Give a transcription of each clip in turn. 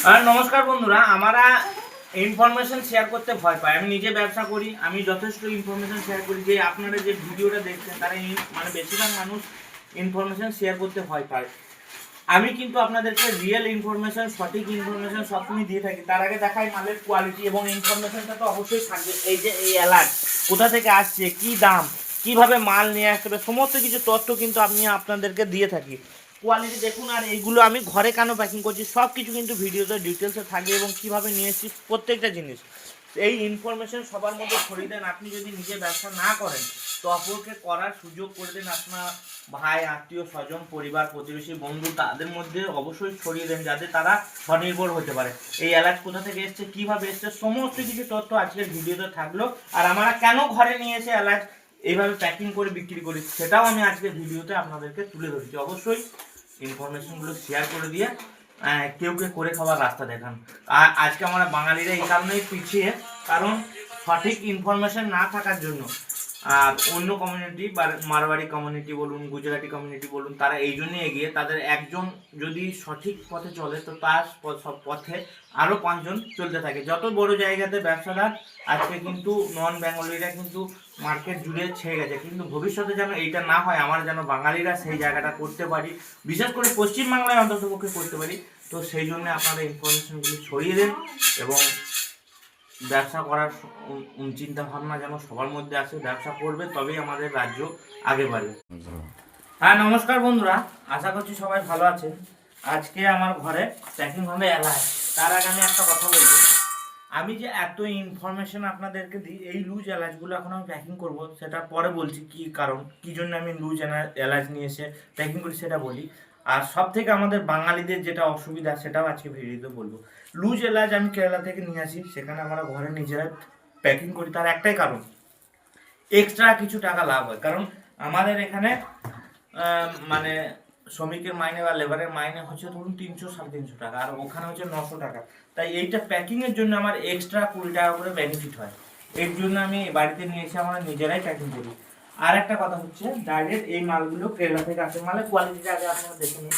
আর নমস্কার বন্ধুরা, আমরা ইনফরমেশন শেয়ার করতে ভয় পাই। আমি নিজে ব্যবসা করি, আমি যথেষ্ট ইনফরমেশন শেয়ার করি। যে আপনারা যে ভিডিওটা দেখছেন তারা মানে বেশিরভাগ মানুষ ইনফরমেশন শেয়ার করতে ভয় পায়। আমি কিন্তু আপনাদেরকে রিয়েল ইনফরমেশন, সঠিক ইনফরমেশন সবসময় দিয়ে থাকি। তার আগে দেখাই মালের কোয়ালিটি এবং ইনফরমেশনটা তো অবশ্যই থাকবে। এই যে এই অ্যালার্ট কোথা থেকে আসছে, কি দাম, কিভাবে মাল নিয়ে আসতে হবে, সমস্ত কিছু তথ্য কিন্তু আমি আপনাদেরকে দিয়ে থাকি। কোয়ালিটি দেখুন। আর এইগুলো আমি ঘরে কেন প্যাকিং করছি সব কিছু কিন্তু ভিডিওতে ডিটেলসে থাকবে এবং কীভাবে নিয়ে এসেছি প্রত্যেকটা জিনিস। এই ইনফরমেশন সবার মধ্যে ছড়িয়ে দেন। আপনি যদি নিজে ব্যবসা না করেন তো অপরকে করার সুযোগ করে দেন। আপনার ভাই, আত্মীয় স্বজন, পরিবার, প্রতিবেশী, বন্ধু তাদের মধ্যে অবশ্যই ছড়িয়ে দেন, যাতে তারা স্বনির্ভর হতে পারে। এই অ্যালার্ট কোথা থেকে এসছে, কীভাবে এসছে, সমস্ত কিছু তথ্য আজকের ভিডিওতে থাকলো। আর আমরা কেন ঘরে নিয়ে এসে অ্যালার্ট এইভাবে প্যাকিং করে বিক্রি করি সেটাও আমি আজকের ভিডিওতে আপনাদেরকে তুলে ধরেছি। অবশ্যই ইনফরমেশনগুলো শেয়ার করে দিয়ে কেউ করে খাওয়ার রাস্তা দেখান। আর আজকে আমরা বাঙালিরা এই কারণেই পিছিয়ে, কারণ সঠিক ইনফরমেশন না থাকার জন্য। আর অন্য কমিউনিটি, মারওয়াড়ি কমিউনিটি বলুন, গুজরাটি কমিউনিটি বলুন, তারা এই জন্যই এগিয়ে। তাদের একজন যদি সঠিক পথে চলে তো তার সব পথে আরও 5জন চলতে থাকে। যত বড় জায়গাতে ব্যবসাদার আজকে কিন্তু নন বেঙ্গলিরা কিন্তু মার্কেট জুড়ে ছেয়ে গেছে। কিন্তু ভবিষ্যতে যেন এইটা না হয়, আমার যেন বাঙালিরা সেই জায়গাটা করতে পারি, বিশেষ করে পশ্চিমবাংলায় অন্ততপক্ষে করতে পারি। তো সেই জন্য আপনারা ইনফরমেশনগুলি ছড়িয়ে দেন এবং ব্যবসা করার চিন্তা ভাবনা যেন সবার মধ্যে আসে। ব্যবসা করবে তবেই আমাদের রাজ্য আগে বাড়বে। হ্যাঁ নমস্কার বন্ধুরা, আশা করছি সবাই ভালো আছেন। আজকে আমার ঘরে প্যাকিং হবে এলাচ। তার আগে আমি একটা কথা বলবো, আমি যে এত ইনফরমেশন আপনাদেরকে দিই, এই লুজ এলাচগুলো এখন আমি প্যাকিং করব সেটা পরে বলছি। কি কারণ, কি জন্য আমি লুজ এলাচ নিয়ে এসে প্যাকিং করি সেটা বলি। আর সব থেকে আমাদের বাঙালিদের যেটা অসুবিধা সেটাও আজকে ভিডিওতে বলবো। লুজ এলাচ আমি কেরালা থেকে নিয়ে আসি, সেখানে আমরা ঘরে নিজেরা প্যাকিং করি। তার একটাই কারণ, এক্সট্রা কিছু টাকা লাভ হয়। কারণ আমাদের এখানে মানে শ্রমিকের মাইনে বা লেবারের মাইনে হচ্ছে ধরুন 300-350 টাকা, আর ওখানে হচ্ছে 900 টাকা। তাই এইটা প্যাকিংয়ের জন্য আমার এক্সট্রা 20 টাকা করে বেনিফিট হয়। এর জন্য আমি বাড়িতে নিয়ে এসে আমরা নিজেরাই প্যাকিং করি। আর একটা কথা হচ্ছে, ডাইরেক্ট এই মালগুলো কেরালা থেকে আসে। মালের কোয়ালিটিটা আগে আপনারা দেখে নিন।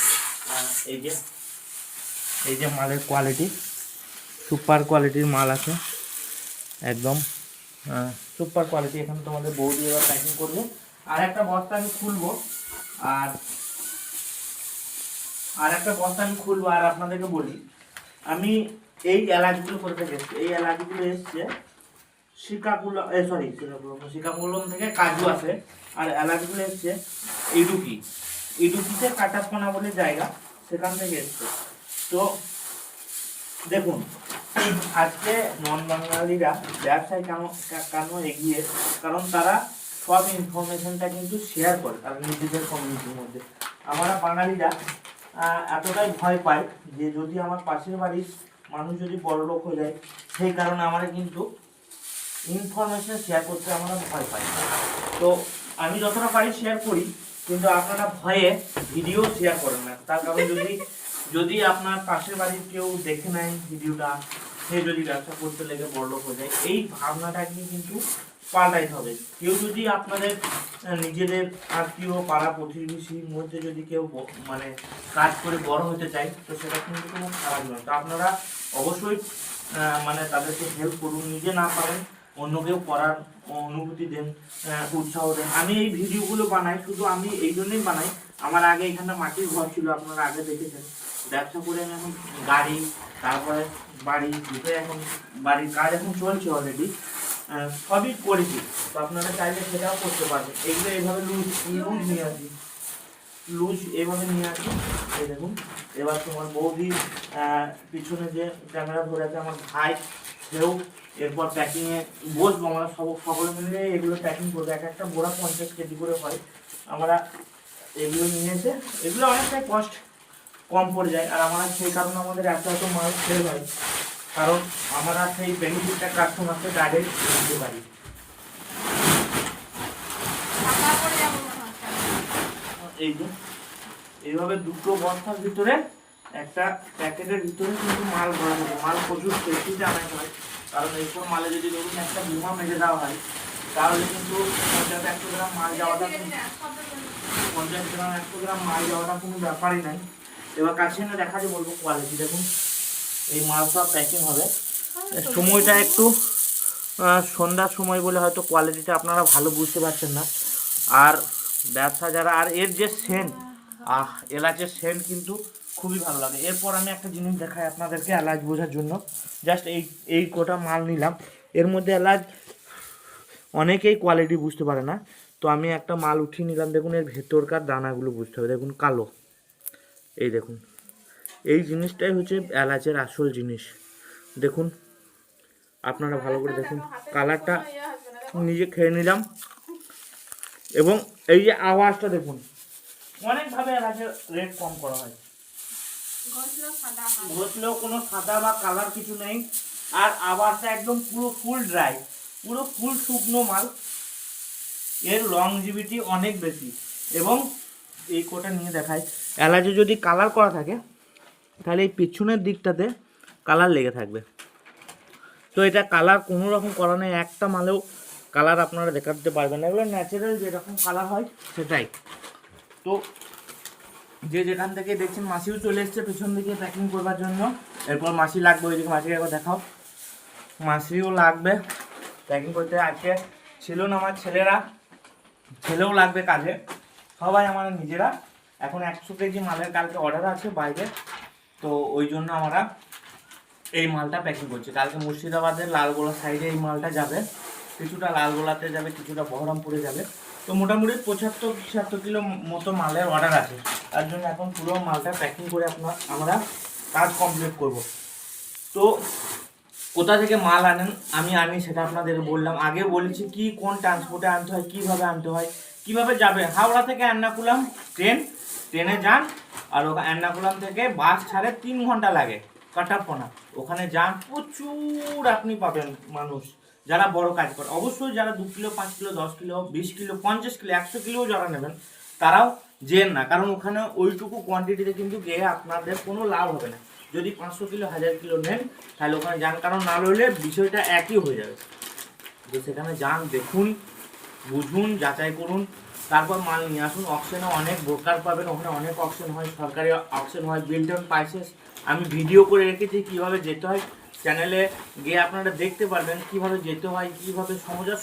এই যে মালের কোয়ালিটি, সুপার কোয়ালিটির মাল আছে, একদম সুপার কোয়ালিটি। এখানে তোমাদের বৌদি এবার প্যাকিং করবে। আর একটা বস্তা আমি খুলবো আর আপনাদেরকে বলি, আমি এই এলাচগুলো করে থেকে এসছি। এই এলাচগুলো এসছে শ্রীকাকুলম থেকে, কাজু আছে। আর এলাচগুলো এসছে ইডুকিতে কাটাপনা বলে জায়গা, সেখান থেকে এসছে। তো দেখুন, আজকে নন বাঙালিরা ব্যবসায় কেন এগিয়ে, কারণ তারা সব ইনফরমেশনটা কিন্তু শেয়ার করে তারা নিজেদের কমিউনিটির মধ্যে। আমরা বাঙালিরা এতটাই ভয় পাই যে যদি আমার পাশের বাড়ির মানুষ যদি বড় লোক হয়ে যায়, সেই কারণে আমরা কিন্তু ইনফরমেশন শেয়ার করতে আমরা ভয় পাই। তো আমি যতটা পারি শেয়ার করি, কিন্তু আপনারা ভয়ে ভিডিও শেয়ার করেন না। তার কারণ, যদি আপনার পাশের বাড়ির কেউ দেখে নেয় ভিডিওটা, সে যদি ব্যবসা করতে লেগে বড়লোক হয়ে যায়, এই ভাবনাটাকে কিন্তু পাল্টাইতে হবে। কেউ যদি আপনাদের নিজেদের আত্মীয়, পাড়া প্রতিবেশীর মধ্যে যদি কেউ মানে কাজ করে বড় হতে চায়, তো সেটা কিন্তু কোনো খারাপ নয়। তো আপনারা অবশ্যই মানে তাদেরকে হেল্প করুন। নিজে না পারেন অন্য কেউ করার অনুভূতি দেন, উৎসাহ দেন। আমি এই ভিডিওগুলো বানাই, শুধু আমি এই জন্যই বানাই, আমার আগে এখানে মাটির ঘর ছিল, আপনারা আগে দেখেছেন। ব্যবসা করে আমি এখন গাড়ি, তারপরে বাড়ি দুটো, এখন বাড়ির কাজ এখন চলছে অলরেডি, সবই করেছি। তো আপনারা চাইলে সেটাও করতে পারবেন। এগুলো এইভাবে লুজ নিয়ে আসি, এইভাবে নিয়ে আসি। এই দেখুন, এবার তোমার বৌদি পিছনে যে ক্যামেরা ধরে আছে, আমার ভাই, সেও এরপর প্যাকিংয়ে বসবো। আমরা সকলে মিলে এগুলো প্যাকিং করবো। একটা বোরা 50 কেজি করে হয়। আমরা এগুলো নিয়ে এসে, এগুলো অনেকটাই কস্ট কম পড়ে যায়। আর আমরা সেই কারণে আমাদের এত মাল সেল হয়, কারণ আমরা সেই বেনিফিটটা কাস্টমারকে ডাইরেক্ট দিতে পারি। এই যে এইভাবে দুটো বস্তার ভিতরে, একটা প্যাকেটের ভিতরে কিন্তু মাল ভরা থাকে। মাল প্রচুর সেফটিতে আনাতে হয়, কারণ এইসব মালে যদি ধরুন একটা বোমা মেরে দেওয়া হয়, তাহলে কিন্তু 50-100 গ্রাম মাল যাওয়াটা 50-100 গ্রাম মাল যাওয়াটা কোনো ব্যাপারই নাই। এবার কাছে এনে দেখাতে বলবো কোয়ালিটি দেখুন। এই মাল সব প্যাকিং হবে। সময়টা একটু সন্ধ্যার সময় বলে হয়তো কোয়ালিটিটা আপনারা ভালো বুঝতে পারছেন না। আর ব্যবসা যারা, আর এর যে সেন্ট, এলাচের সেন্ট কিন্তু খুবই ভালো লাগে। এরপর আমি একটা জিনিস দেখাই আপনাদেরকে এলাচ বোঝার জন্য। জাস্ট এই কোটা মাল নিলাম, এর মধ্যে এলাচ অনেকেই কোয়ালিটি বুঝতে পারে না, তো আমি একটা মাল উঠিয়ে নিলাম। দেখুন এর ভেতরকার দানাগুলো বুঝতে হবে, দেখুন কালো, এই দেখুন, এই জিনিসটাই হচ্ছে এলাচের আসল জিনিস। দেখুন আপনারা ভালো করে দেখুন, কালারটা নিজে খেয়ে নিলাম, এবং এই যে আওয়াজটা দেখুন, অনেকভাবে এলাচের রেট কম করা হয়, ঘষলেও কোনো সাদা বা কালার কিছু নেই। আর আওয়াজটা একদম পুরো ফুল ড্রাই, পুরো ফুল শুকনো মাল, এর লংজিভিটি অনেক বেশি। এবং এই কোটা নিয়ে দেখায়, এলাচে যদি কালার করা থাকে তাহলে এই পিছনের দিকটাতে কালার লেগে থাকবে। তো এটা কালার কোনো রকম করা নেই, একটা মালেও কালার আপনারা দেখাতে পারবেন না, এগুলো ন্যাচারাল যেরকম কালার হয় সেটাই। তো যে যেখান থেকে দেখছেন, মাসিও চলে এসছে পেছন দিকে প্যাকিং করবার জন্য। এরপর মাসি লাগবে, ওইদিকে মাসিকে একবার দেখাও, মাসিও লাগবে প্যাকিং করতে। আজকে ছিল না আমার ছেলেও লাগবে কাজে, সবাই আমার নিজেরা। এখন 100 কেজি মালের কালকে অর্ডার আছে বাইরে, তো ওই জন্য আমরা এই মালটা প্যাকিং করছি। কালকে মুর্শিদাবাদের লালগোলা সাইডে এই মালটা যাবে, কিছুটা লালগোলাতে যাবে, কিছুটা বহরমপুরে যাবে। তো মোটামুটি 75-76 কিলো মতো মালের অর্ডার আছে, তার জন্য এখন পুরো মালটা প্যাকিং করে আমরা কাজ কমপ্লিট করব। তো কোথা থেকে মাল আনি সেটা আপনাদের বললাম, আগে বলেছি কি কোন ট্রান্সপোর্টে আনতে হয়, কিভাবে আনতে হয়, কিভাবে যাবে। হাওড়া থেকে এর্নাকুলাম ট্রেনে যান, আর ওখানে এর্নাকুলাম থেকে বাস ছাড়ে 3 ঘন্টা লাগে কাটাপোনা, ওখানে যান, প্রচুর আপনি পাবেন মানুষ যারা বড় কাজ করে। অবশ্যই যারা 2 kilo, 5 kilo, 10 kilo, 20 kilo, 50 kilo, 100 কিলোও যারা নেবেন তারাও যেন না, কারণ ওখানে ওইটুকু কোয়ান্টিটিতে কিন্তু গিয়ে আপনাদের কোনো লাভ হবে না। যদি 500 কিলো, 1000 কিলো নেন তাহলে ওখানে যান, কারণ না হলে বিষয়টা একই হয়ে যাবে। তো সেখানে যান, দেখুন, বুঝুন, যাচাই করুন, তারপর মাল নিয়ে আসুন। অকশনে অনেক ব্রোকার পাবেন, ওখানে অনেক অকশন হয়, সরকারি অকশন হয়, বিল্টন পাইসেস আমি ভিডিও করে রেখেছি কীভাবে যেতে হয়, চ্যানেলে গিয়ে আপনারা দেখতে পারবেন কীভাবে যেতে হয়, কীভাবে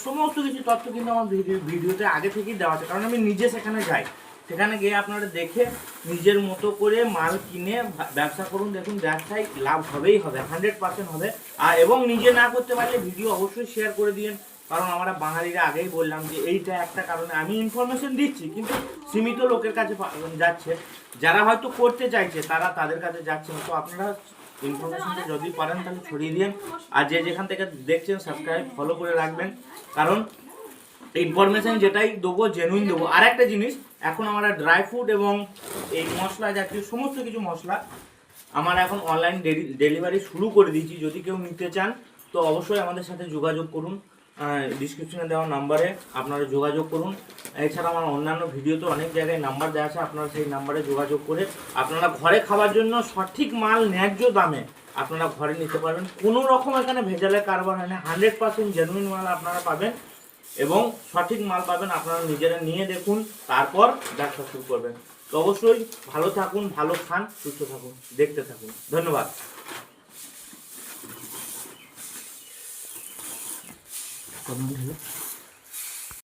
সমস্ত কিছু তথ্য কিন্তু আমার ভিডিওতে আগে থেকেই দেওয়া আছে, কারণ আমি নিজে সেখানে যাই। সেখানে গিয়ে আপনারা দেখে নিজের মতো করে মাল কিনে ব্যবসা করুন। দেখুন ব্যবসায় লাভ হবেই হবে, 100% হবে। আর এবং নিজে না করতে পারলে ভিডিও অবশ্যই শেয়ার করে দিন, কারণ আমরা বাঙালিরা আগেই বললাম যে এইটা একটা কারণে আমি ইনফরমেশন দিচ্ছি, কিন্তু সীমিত লোকের কাছে যাচ্ছে, যারা হয়তো করতে চাইছে তাদের কাছে যাচ্ছে না। তো আপনারা ইনফরমেশনটা যদি পারেন তাহলে ছড়িয়ে দিন, আর যে যেখান থেকে দেখছেন সাবস্ক্রাইব ফলো করে রাখবেন, কারণ ইনফরমেশন যেটাই দেবো জেনুইন দেবো। আর একটা জিনিস, এখন আমরা ড্রাই ফ্রুট এবং এই মশলা জাতীয় সমস্ত কিছু মশলা আমরা এখন অনলাইন ডেলিভারি শুরু করে দিয়েছি। যদি কেউ নিতে চান তো অবশ্যই আমাদের সাথে যোগাযোগ করুন, ডিসক্রিপশনে দেওয়া নাম্বারে আপনারা যোগাযোগ করুন। এছাড়া আমার অন্যান্য ভিডিওতে অনেক জায়গায় নাম্বার দেওয়া আছে, আপনারা সেই নাম্বারে যোগাযোগ করে আপনারা ঘরে খাওয়ার জন্য সঠিক মাল ন্যায্য দামে আপনারা ঘরে নিতে পারবেন। কোনো রকম এখানে ভেজালের কারবার হয় না, 100% জেনুইন মাল আপনারা পাবেন এবং সঠিক মাল পাবেন। আপনারা নিজেরা নিয়ে দেখুন, তারপর ব্যবসা শুরু করবেন। তো অবশ্যই ভালো থাকুন, ভালো খান, সুস্থ থাকুন, দেখতে থাকুন। ধন্যবাদ।